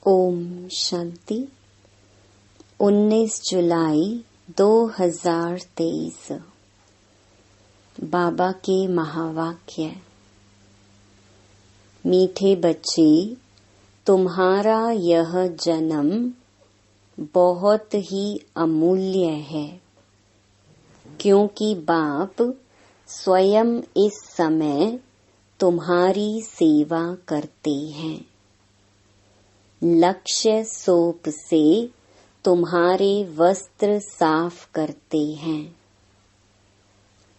ओम शांति। 19 जुलाई 2023। बाबा के महावाक्य। मीठे बच्चे, तुम्हारा यह जन्म बहुत ही अमूल्य है, क्योंकि बाप स्वयं इस समय तुम्हारी सेवा करते हैं। लक्ष्य सोप से तुम्हारे वस्त्र साफ करते हैं।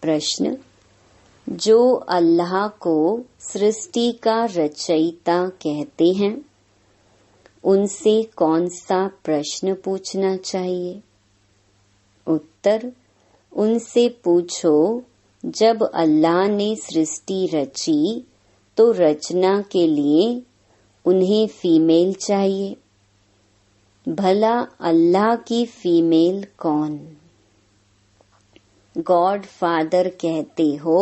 प्रश्न: जो अल्लाह को सृष्टि का रचयिता कहते हैं, उनसे कौन सा प्रश्न पूछना चाहिए? उत्तर: उनसे पूछो, जब अल्लाह ने सृष्टि रची तो रचना के लिए उन्हें फीमेल चाहिए। भला अल्लाह की फीमेल कौन? गॉड फादर कहते हो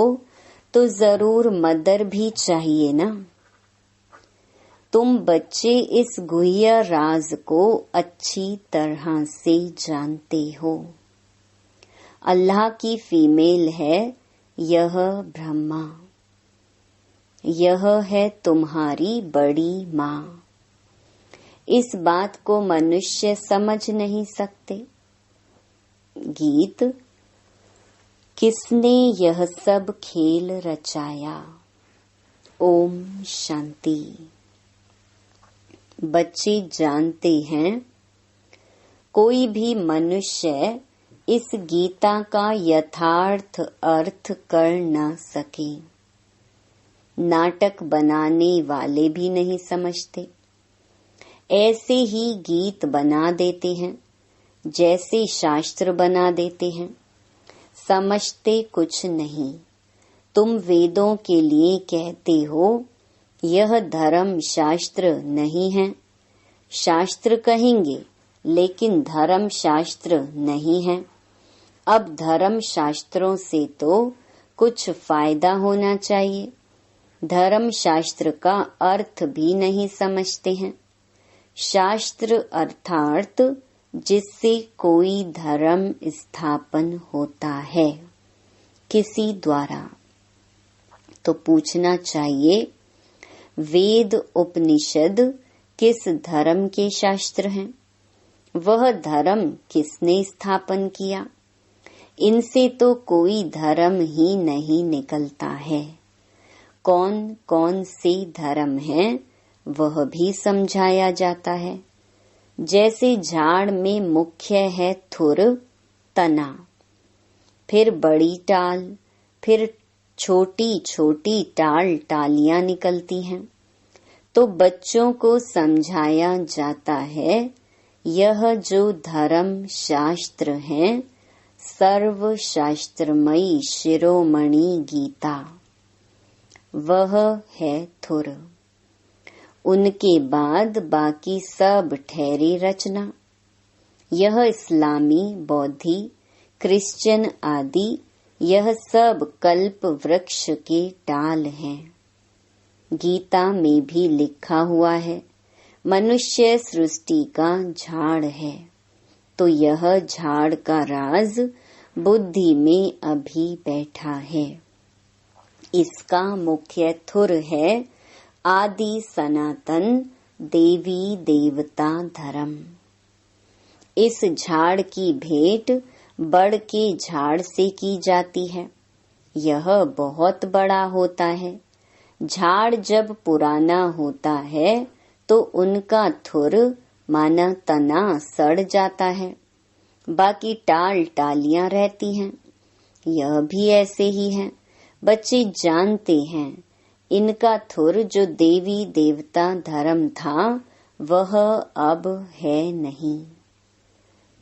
तो जरूर मदर भी चाहिए ना। तुम बच्चे इस गुह्य राज को अच्छी तरह से जानते हो। अल्लाह की फीमेल है यह ब्रह्मा। यह है तुम्हारी बड़ी माँ। इस बात को मनुष्य समझ नहीं सकते। गीत: किसने यह सब खेल रचाया? ओम शांति। बच्चे जानते हैं, कोई भी मनुष्य इस गीता का यथार्थ अर्थ कर न सके। नाटक बनाने वाले भी नहीं समझते। ऐसे ही गीत बना देते हैं, जैसे शास्त्र बना देते हैं। समझते कुछ नहीं। तुम वेदों के लिए कहते हो यह धर्म शास्त्र नहीं है। शास्त्र कहेंगे, लेकिन धर्म शास्त्र नहीं है। अब धर्म शास्त्रों से तो कुछ फायदा होना चाहिए। धर्म शास्त्र का अर्थ भी नहीं समझते हैं। शास्त्र अर्थात जिससे कोई धर्म स्थापन होता है किसी द्वारा। तो पूछना चाहिए, वेद उपनिषद किस धर्म के शास्त्र हैं? वह धर्म किसने स्थापन किया? इनसे तो कोई धर्म ही नहीं निकलता है। कौन कौन से धर्म हैं वह भी समझाया जाता है। जैसे झाड़ में मुख्य है थुर, तना, फिर बड़ी टाल, फिर छोटी छोटी टालियां निकलती हैं। तो बच्चों को समझाया जाता है, यह जो धर्म शास्त्र हैं, सर्व शास्त्रमयी शिरोमणि गीता, वह है थुर। उनके बाद बाकी सब ठहरी रचना। यह इस्लामी, बौद्धि, क्रिश्चियन आदि यह सब कल्प वृक्ष के टाल हैं। गीता में भी लिखा हुआ है, मनुष्य सृष्टि का झाड़ है। तो यह झाड़ का राज बुद्धि में अभी बैठा है। इसका मुख्य थुर है आदि सनातन देवी देवता धर्म। इस झाड़ की भेंट बड़ के झाड़ से की जाती है। यह बहुत बड़ा होता है। झाड़ जब पुराना होता है तो उनका थुर माना तना सड़ जाता है, बाकी टालियां रहती हैं। यह भी ऐसे ही है। बच्चे जानते हैं, इनका थुर जो देवी देवता धर्म था वह अब है नहीं।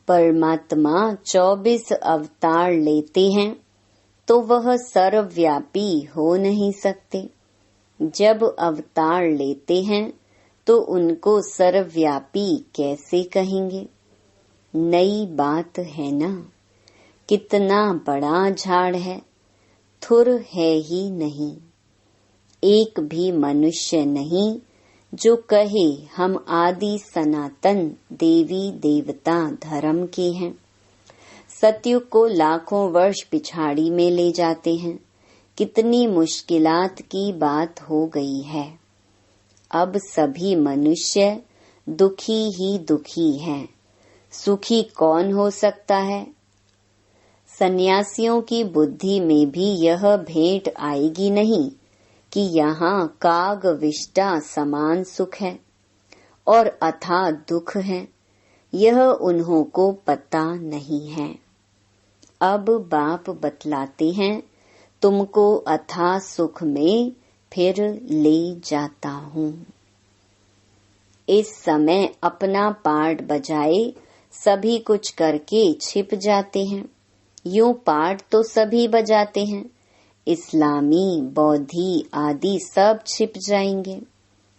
परमात्मा 24 अवतार लेते हैं तो वह सर्वव्यापी हो नहीं सकते। जब अवतार लेते हैं तो उनको सर्वव्यापी कैसे कहेंगे? नई बात है ना। कितना बड़ा झाड़ है, थुर है ही नहीं। एक भी मनुष्य नहीं जो कहे हम आदि सनातन देवी देवता धर्म के हैं, सतयुग को लाखों वर्ष पिछाड़ी में ले जाते हैं। कितनी मुश्किलात की बात हो गई है। अब सभी मनुष्य दुखी ही दुखी हैं। सुखी कौन हो सकता है? सन्यासियों की बुद्धि में भी यह भेंट आएगी नहीं कि यहाँ काग विष्टा समान सुख है और अथाह दुख है। यह उन्हों को पता नहीं है। अब बाप बतलाते हैं, तुमको अथाह सुख में फिर ले जाता हूँ। इस समय अपना पार्ट बजाए सभी कुछ करके छिप जाते हैं। यूं पार्ट तो सभी बजाते हैं, इस्लामी बौद्धि आदि सब छिप जाएंगे,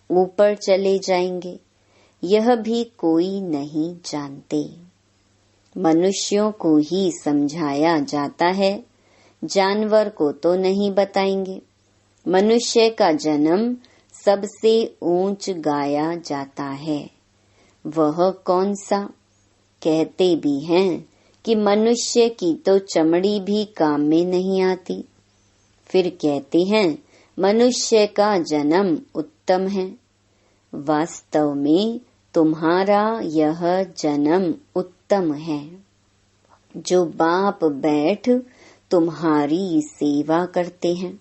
ऊपर चले जाएंगे। यह भी कोई नहीं जानते। मनुष्यों को ही समझाया जाता है, जानवर को तो नहीं बताएंगे। मनुष्य का जन्म सबसे ऊंच गाया जाता है। वह कौन सा? कहते भी हैं कि मनुष्य की तो चमड़ी भी काम में नहीं आती। फिर कहते हैं मनुष्य का जन्म उत्तम है। वास्तव में तुम्हारा यह जन्म उत्तम है। जो बाप बैठ तुम्हारी सेवा करते हैं।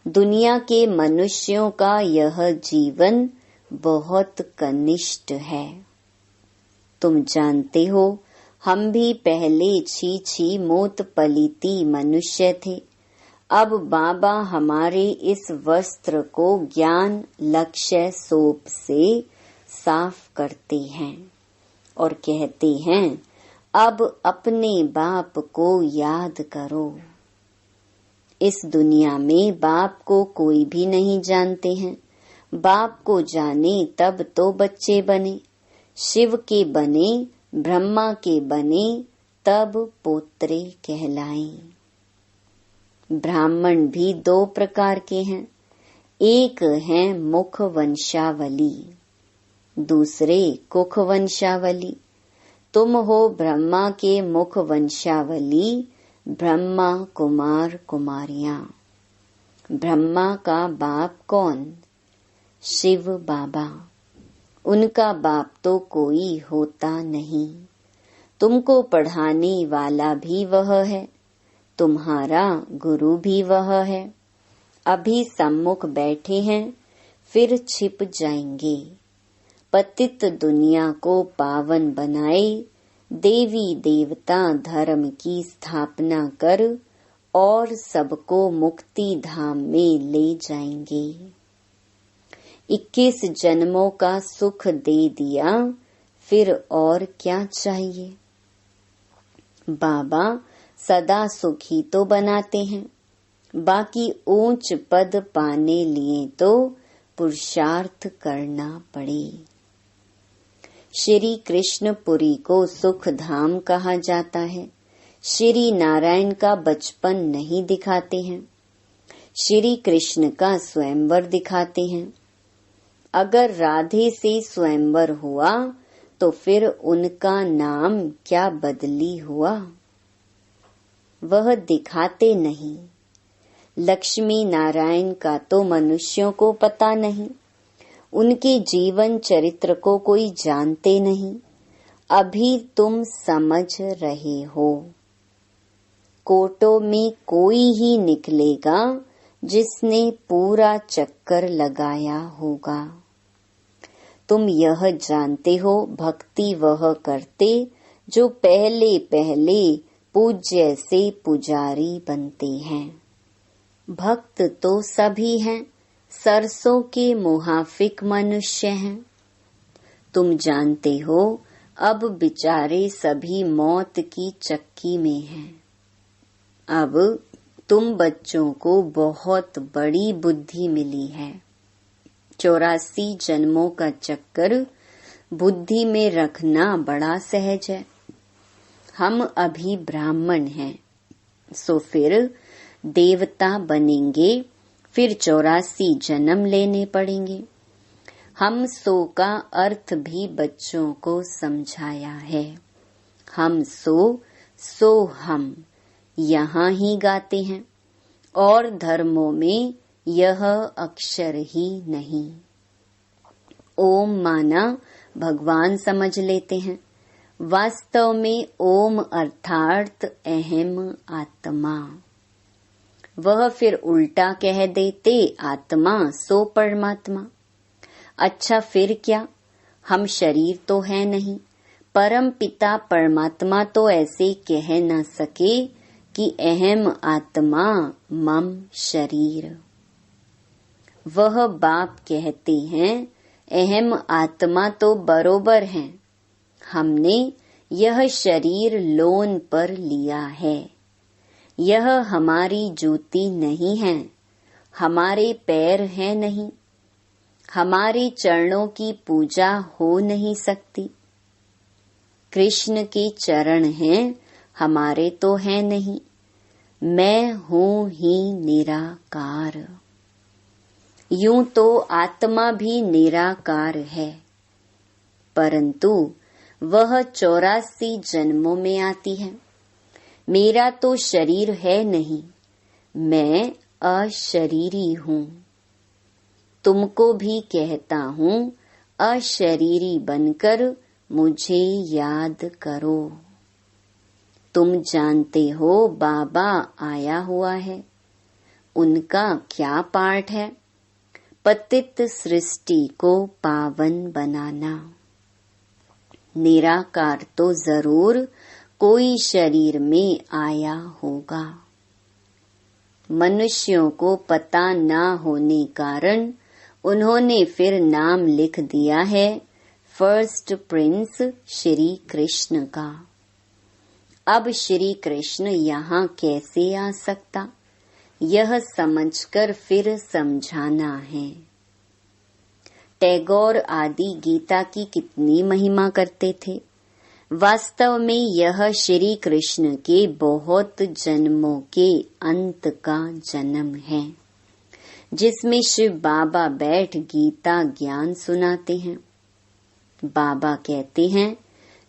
दुनिया के मनुष्यों का यह जीवन बहुत कनिष्ठ है। तुम जानते हो, हम भी पहले छी मोत पलीती मनुष्य थे। अब बाबा हमारे इस वस्त्र को ज्ञान लक्ष्य सोप से साफ करते हैं और कहते हैं, अब अपने बाप को याद करो। इस दुनिया में बाप को कोई भी नहीं जानते हैं। बाप को जाने तब तो बच्चे बने, शिव के बने, ब्रह्मा के बने, तब पोत्रे कहलाएं। ब्राह्मण भी दो प्रकार के हैं। एक है मुख वंशावली, दूसरे कुख वंशावली। तुम हो ब्रह्मा के मुख वंशावली, ब्रह्मा कुमार कुमारियां। ब्रह्मा का बाप कौन? शिव बाबा। उनका बाप तो कोई होता नहीं। तुमको पढ़ाने वाला भी वह है, तुम्हारा गुरु भी वह है। अभी सम्मुख बैठे हैं, फिर छिप जाएंगे। पतित दुनिया को पावन बनाए, देवी देवता धर्म की स्थापना कर और सबको मुक्ति धाम में ले जाएंगे। 21 जन्मों का सुख दे दिया, फिर और क्या चाहिए? बाबा सदा सुखी तो बनाते हैं, बाकी ऊंच पद पाने लिए तो पुरुषार्थ करना पड़े। श्री कृष्णपुरी को सुख धाम कहा जाता है। श्री नारायण का बचपन नहीं दिखाते हैं, श्री कृष्ण का स्वयंवर दिखाते हैं। अगर राधे से स्वयंवर हुआ तो फिर उनका नाम क्या बदली हुआ? वह दिखाते नहीं। लक्ष्मी नारायण का तो मनुष्यों को पता नहीं, उनके जीवन चरित्र को कोई जानते नहीं। अभी तुम समझ रहे हो। कोटों में कोई ही निकलेगा जिसने पूरा चक्कर लगाया होगा। तुम यह जानते हो, भक्ति वह करते जो पहले पहले पूज्य से पुजारी बनते हैं। भक्त तो सभी हैं, सरसों के मुहाफिक मनुष्य हैं। तुम जानते हो, अब बेचारे सभी मौत की चक्की में हैं। अब तुम बच्चों को बहुत बड़ी बुद्धि मिली है। 84 जन्मों का चक्कर बुद्धि में रखना बड़ा सहज है। हम अभी ब्राह्मण हैं, सो फिर देवता बनेंगे, फिर 84 जन्म लेने पड़ेंगे। हम सो का अर्थ भी बच्चों को समझाया है। हम सो हम यहाँ ही गाते हैं और धर्मों में यह अक्षर ही नहीं। ओम माना भगवान समझ लेते हैं। वास्तव में ओम अर्थात अहम आत्मा। वह फिर उल्टा कह देते आत्मा सो परमात्मा। अच्छा फिर क्या, हम शरीर तो है नहीं। परम पिता परमात्मा तो ऐसे कह न सके कि अहम आत्मा मम शरीर। वह बाप कहते हैं अहम आत्मा तो बरोबर है, हमने यह शरीर लोन पर लिया है। यह हमारी जूती नहीं है, हमारे पैर हैं नहीं, हमारे चरणों की पूजा हो नहीं सकती। कृष्ण के चरण हैं, हमारे तो हैं नहीं। मैं हूँ ही निराकार। यूं तो आत्मा भी निराकार है, परंतु वह 84 जन्मों में आती है। मेरा तो शरीर है नहीं, मैं अशरीरी हूँ। तुमको भी कहता हूँ अशरीरी बनकर मुझे याद करो। तुम जानते हो बाबा आया हुआ है, उनका क्या पाठ है? पतित सृष्टि को पावन बनाना। निराकार तो जरूर कोई शरीर में आया होगा। मनुष्यों को पता न होने कारण उन्होंने फिर नाम लिख दिया है फर्स्ट प्रिंस श्री कृष्ण का। अब श्री कृष्ण यहाँ कैसे आ सकता, यह समझकर फिर समझाना है। टैगोर आदि गीता की कितनी महिमा करते थे। वास्तव में यह श्री कृष्ण के बहुत जन्मों के अंत का जन्म है, जिसमें शिव बाबा बैठ गीता ज्ञान सुनाते हैं। बाबा कहते हैं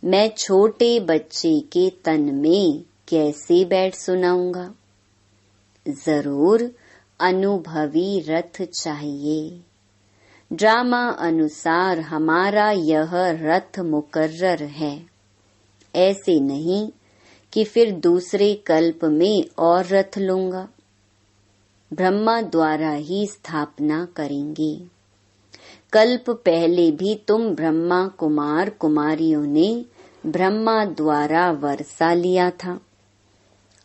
मैं छोटे बच्चे के तन में कैसे बैठ सुनाऊंगा। जरूर अनुभवी रथ चाहिए। ड्रामा अनुसार हमारा यह रथ मुकर्रर है। ऐसे नहीं कि फिर दूसरे कल्प में और रथ लूंगा। ब्रह्मा द्वारा ही स्थापना करेंगे। कल्प पहले भी तुम ब्रह्मा कुमार कुमारियों ने ब्रह्मा द्वारा वर्षा लिया था।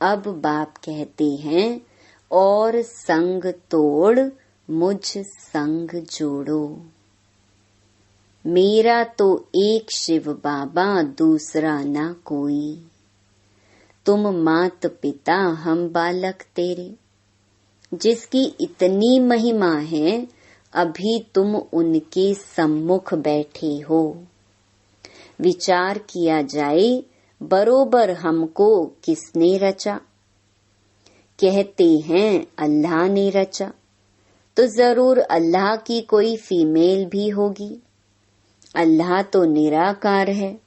अब बाप कहते हैं और संग तोड़ मुझ संग जोड़ो। मेरा तो एक शिव बाबा दूसरा ना कोई। तुम मात पिता हम बालक तेरे। जिसकी इतनी महिमा है अभी तुम उनके सम्मुख बैठे हो। विचार किया जाए बरोबर हमको किसने रचा। कहते हैं अल्लाह ने रचा, तो जरूर अल्लाह की कोई फीमेल भी होगी। अल्लाह तो निराकार है,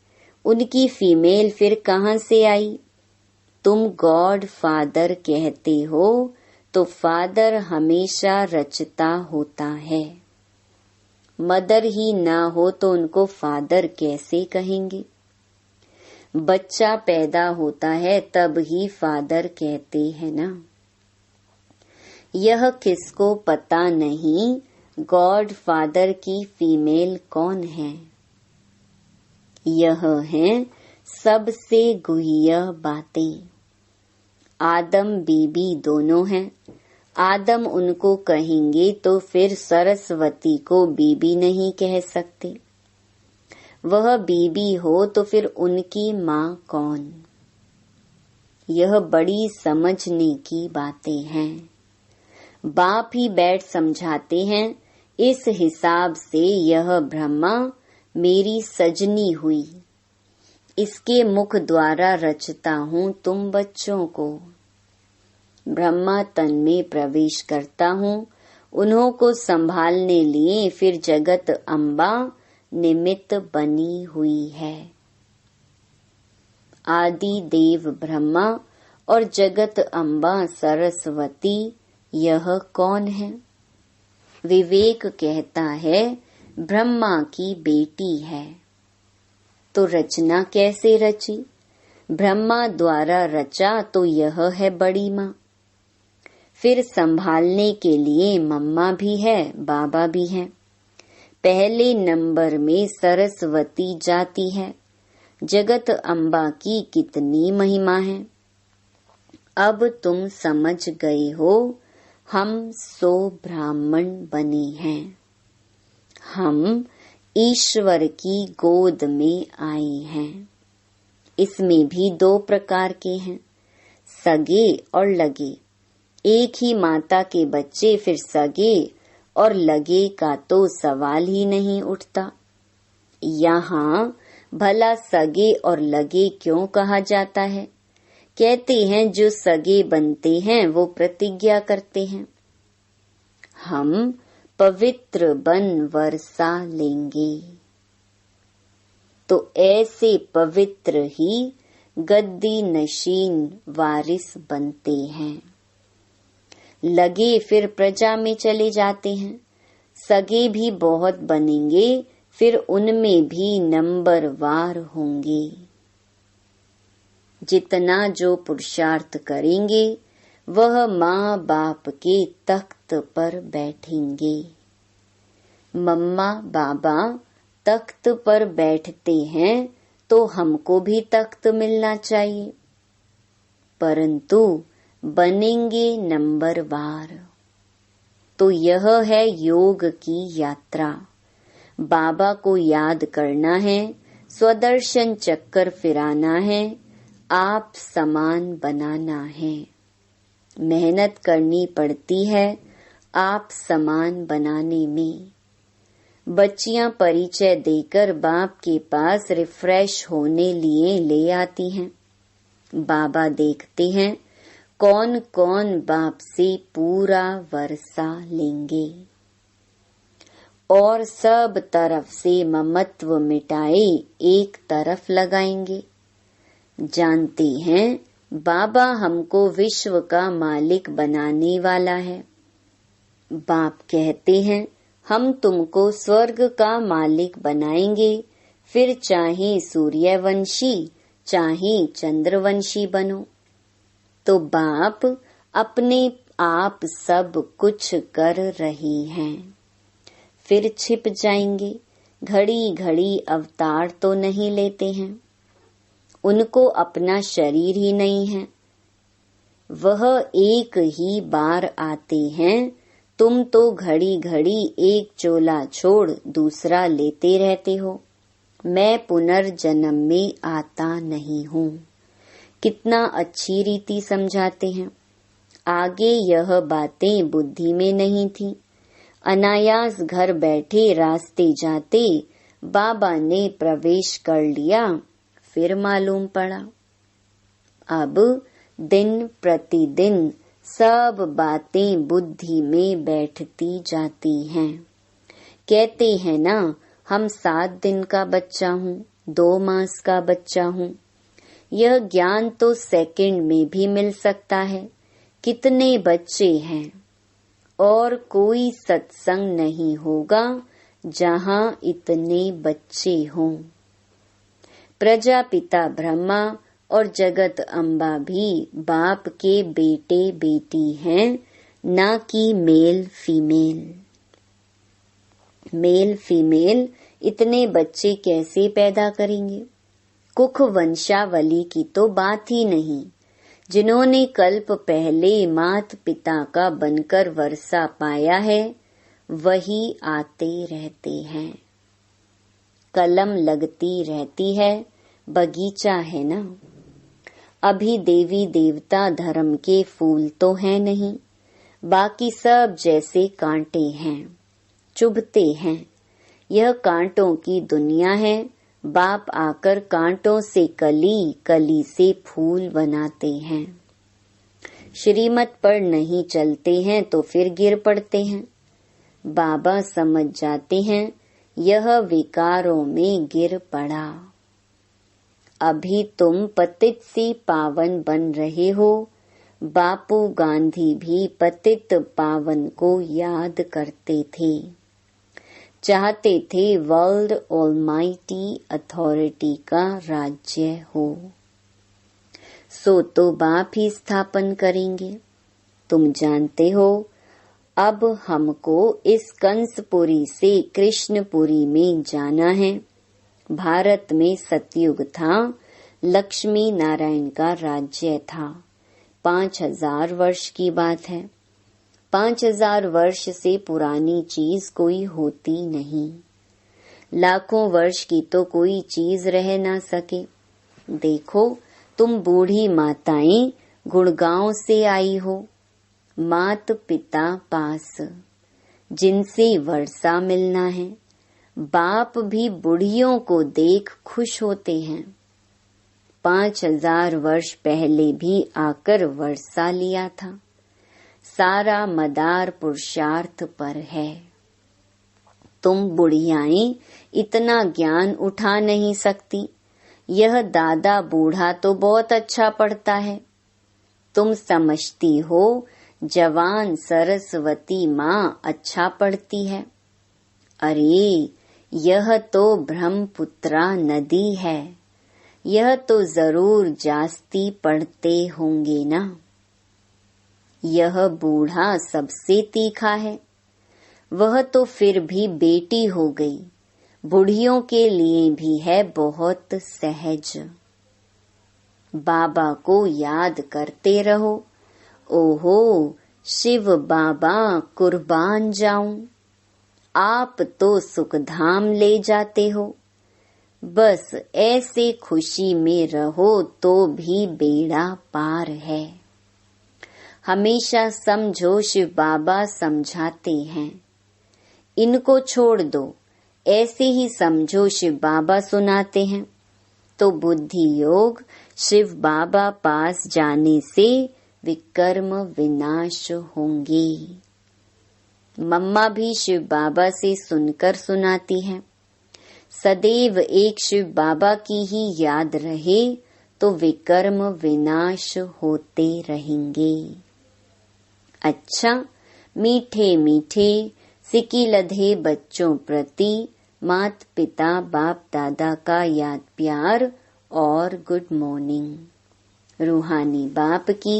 उनकी फीमेल फिर कहाँ से आई। तुम गॉड फादर कहते हो तो फादर हमेशा रचता होता है। मदर ही ना हो तो उनको फादर कैसे कहेंगे। बच्चा पैदा होता है तब ही फादर कहते हैं ना। यह किसको पता नहीं गॉड फादर की फीमेल कौन है। यह हैं सबसे गुह्य बातें। आदम बीबी दोनों हैं। आदम उनको कहेंगे तो फिर सरस्वती को बीबी नहीं कह सकते। वह बीबी हो तो फिर उनकी माँ कौन। यह बड़ी समझने की बातें हैं। बाप ही बैठ समझाते हैं इस हिसाब से यह ब्रह्मा मेरी सजनी हुई। इसके मुख द्वारा रचता हूँ तुम बच्चों को। ब्रह्मा तन में प्रवेश करता हूँ, उन्हों को संभालने लिए फिर जगत अम्बा निमित्त बनी हुई है। आदि देव ब्रह्मा और जगत अम्बा सरस्वती, यह कौन है? विवेक कहता है ब्रह्मा की बेटी है। तो रचना कैसे रची? ब्रह्मा द्वारा रचा तो यह है बड़ी माँ। फिर संभालने के लिए मम्मा भी है, बाबा भी है। पहले नंबर में सरस्वती जाती है। जगत अम्बा की कितनी महिमा है। अब तुम समझ गए हो, हम 100 ब्राह्मण बने हैं। हम ईश्वर की गोद में आए हैं। इसमें भी 2 प्रकार के हैं, सगे और लगे। एक ही माता के बच्चे फिर सगे और लगे का तो सवाल ही नहीं उठता। यहाँ भला सगे और लगे क्यों कहा जाता है? कहते हैं जो सगे बनते हैं वो प्रतिज्ञा करते हैं, हम पवित्र बन वर्षा लेंगे। तो ऐसे पवित्र ही गद्दी नशीन वारिस बनते हैं। लगे फिर प्रजा में चले जाते हैं। सगे भी बहुत बनेंगे, फिर उनमें भी नंबरवार होंगे। जितना जो पुरुषार्थ करेंगे वह माँ बाप के तख्त पर बैठेंगे। मम्मा बाबा तख्त पर बैठते हैं तो हमको भी तख्त मिलना चाहिए, परंतु बनेंगे नंबरवार। तो यह है योग की यात्रा। बाबा को याद करना है, स्वदर्शन चक्कर फिराना है, आप समान बनाना है। मेहनत करनी पड़ती है आप समान बनाने में। बच्चियां परिचय देकर बाप के पास रिफ्रेश होने लिए ले आती हैं। बाबा देखते हैं कौन कौन बाप से पूरा वर्षा लेंगे और सब तरफ से ममत्व मिटाए एक तरफ लगाएंगे। जानते हैं बाबा हमको विश्व का मालिक बनाने वाला है। बाप कहते हैं हम तुमको स्वर्ग का मालिक बनाएंगे, फिर चाहे सूर्यवंशी चाहे चंद्रवंशी बनो। तो बाप अपने आप सब कुछ कर रहे हैं, फिर छिप जाएंगे। घड़ी घड़ी अवतार तो नहीं लेते हैं, उनको अपना शरीर ही नहीं है। वह एक ही बार आते हैं। तुम तो घड़ी घड़ी एक चोला छोड़ दूसरा लेते रहते हो। मैं पुनर्जन्म में आता नहीं हूँ। कितना अच्छी रीति समझाते हैं। आगे यह बातें बुद्धि में नहीं थी। अनायास घर बैठे रास्ते जाते बाबा ने प्रवेश कर लिया, फिर मालूम पड़ा। अब दिन प्रतिदिन सब बातें बुद्धि में बैठती जाती हैं। कहते हैं ना, हम 7 दिन का बच्चा हूँ, 2 मास का बच्चा हूँ। यह ज्ञान तो सेकंड में भी मिल सकता है। कितने बच्चे हैं और कोई सत्संग नहीं होगा जहाँ इतने बच्चे हों। प्रजापिता ब्रह्मा और जगत अम्बा भी बाप के बेटे बेटी हैं, ना कि मेल फीमेल। मेल फीमेल इतने बच्चे कैसे पैदा करेंगे? कुख वंशावली की तो बात ही नहीं। जिन्होंने कल्प पहले मात पिता का बनकर वर्षा पाया है वही आते रहते हैं। कलम लगती रहती है, बगीचा है ना। अभी देवी देवता धर्म के फूल तो हैं नहीं, बाकी सब जैसे कांटे हैं, चुभते हैं। यह कांटों की दुनिया है। बाप आकर कांटों से कली, कली से फूल बनाते हैं। श्रीमत पर नहीं चलते हैं तो फिर गिर पड़ते हैं। बाबा समझ जाते हैं यह विकारों में गिर पड़ा। अभी तुम पतित से पावन बन रहे हो। बापू गांधी भी पतित पावन को याद करते थे, चाहते थे वर्ल्ड ऑलमाइटी अथॉरिटी का राज्य हो। सो तो बाप ही स्थापन करेंगे। तुम जानते हो अब हमको इस कंसपुरी से कृष्णपुरी में जाना है। भारत में सतयुग था, लक्ष्मी नारायण का राज्य था। 5000 वर्ष की बात है। 5000 वर्ष से पुरानी चीज कोई होती नहीं। लाखों वर्ष की तो कोई चीज रह ना सके। देखो तुम बूढ़ी माताएं गुड़गांव से आई हो, मात पिता पास, जिनसे वर्षा मिलना है। बाप भी बुढ़ियों को देख खुश होते हैं। 5000 वर्ष पहले भी आकर वर्षा लिया था। सारा मदार पुरुषार्थ पर है। तुम बुढ़ियाएं इतना ज्ञान उठा नहीं सकती। यह दादा बूढ़ा तो बहुत अच्छा पढ़ता है। तुम समझती हो जवान सरस्वती माँ अच्छा पढ़ती है। अरे यह तो ब्रह्मपुत्रा नदी है। यह तो जरूर जास्ती पढ़ते होंगे ना। यह बूढ़ा सबसे तीखा है। वह तो फिर भी बेटी हो गई। बुढ़ियों के लिए भी है बहुत सहज। बाबा को याद करते रहो। ओहो शिव बाबा कुर्बान जाऊं। आप तो सुखधाम ले जाते हो। बस ऐसे खुशी में रहो तो भी बेड़ा पार है। हमेशा समझो शिव बाबा समझाते हैं। इनको छोड़ दो, ऐसे ही समझो शिव बाबा सुनाते हैं। तो बुद्धि योग शिव बाबा पास जाने से विकर्म विनाश होंगे। मम्मा भी शिव बाबा से सुनकर सुनाती है। सदैव एक शिव बाबा की ही याद रहे तो विकर्म विनाश होते रहेंगे। अच्छा, मीठे मीठे सिकी लधे बच्चों प्रति मात पिता बाप दादा का याद प्यार और गुड मॉर्निंग। रूहानी बाप की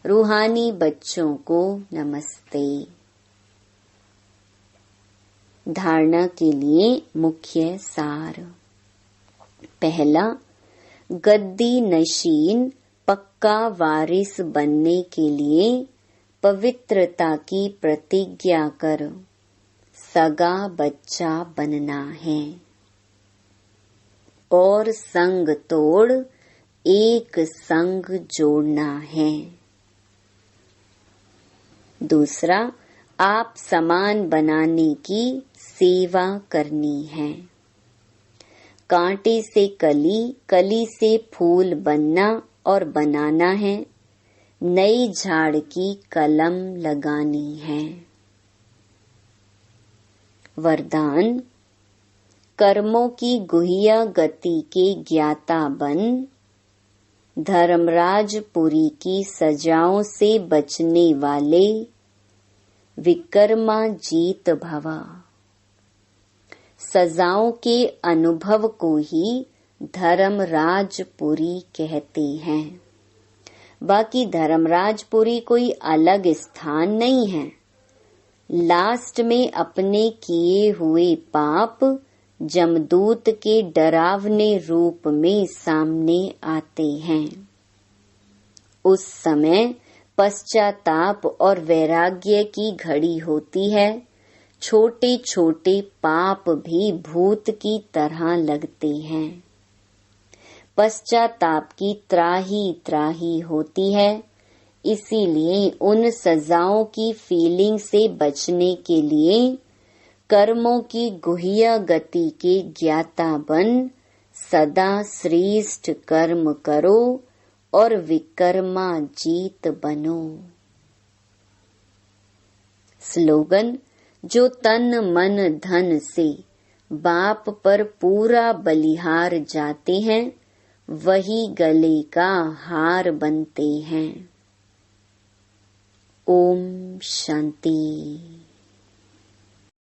रूहानी बच्चों को नमस्ते। धारणा के लिए मुख्य सार। पहला, गद्दी नशीन पक्का वारिस बनने के लिए पवित्रता की प्रतिज्ञा कर सगा बच्चा बनना है और संग तोड़ एक संग जोड़ना है। दूसरा, आप समान बनाने की सेवा करनी है। कांटे से कली, कली से फूल बनना और बनाना है। नई झाड़ की कलम लगानी है। वरदान, कर्मों की गुह्य गति के ज्ञाता बन धर्मराजपुरी की सजाओं से बचने वाले विकर्मा जीत भवा। सजाओं के अनुभव को ही धर्मराजपुरी कहते हैं। बाकी धर्मराजपुरी कोई अलग स्थान नहीं है। लास्ट में अपने किए हुए पाप जमदूत के डरावने रूप में सामने आते हैं। उस समय पश्चाताप और वैराग्य की घड़ी होती है। छोटे छोटे पाप भी भूत की तरह लगते हैं। पश्चाताप की त्राही त्राही होती है। इसीलिए उन सजाओं की फीलिंग से बचने के लिए कर्मों की गुह्य गति के ज्ञाता बन सदा श्रेष्ठ कर्म करो और विकर्मा जीत बनो। स्लोगन, जो तन मन धन से बाप पर पूरा बलिहार जाते हैं वही गले का हार बनते हैं। ओम शांति।